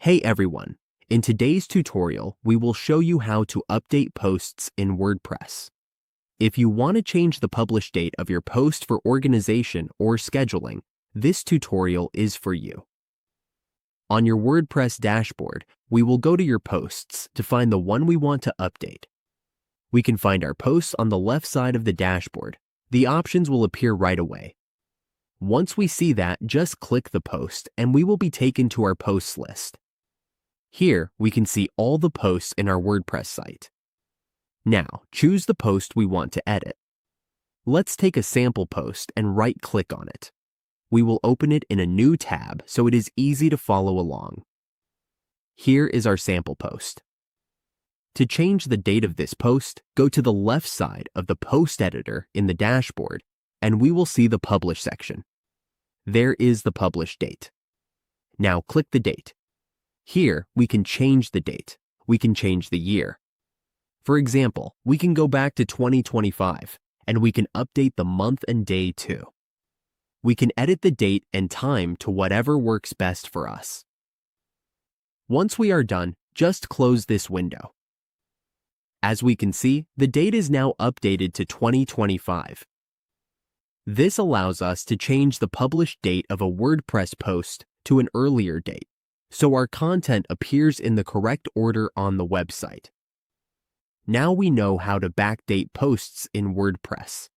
Hey everyone! In today's tutorial, we will show you how to update posts in WordPress. If you want to change the publish date of your post for organization or scheduling, this tutorial is for you. On your WordPress dashboard, we will go to your posts to find the one we want to update. We can find our posts on the left side of the dashboard. The options will appear right away. Once we see that, just click the post and we will be taken to our posts list. Here, we can see all the posts in our WordPress site. Now, choose the post we want to edit. Let's take a sample post and right-click on it. We will open it in a new tab so it is easy to follow along. Here is our sample post. To change the date of this post, go to the left side of the post editor in the dashboard and we will see the Publish section. There is the publish date. Now click the date. Here, we can change the date. We can change the year. For example, we can go back to 2025, and we can update the month and day too. We can edit the date and time to whatever works best for us. Once we are done, just close this window. As we can see, the date is now updated to 2025. This allows us to change the published date of a WordPress post to an earlier date, so our content appears in the correct order on the website. Now we know how to backdate posts in WordPress.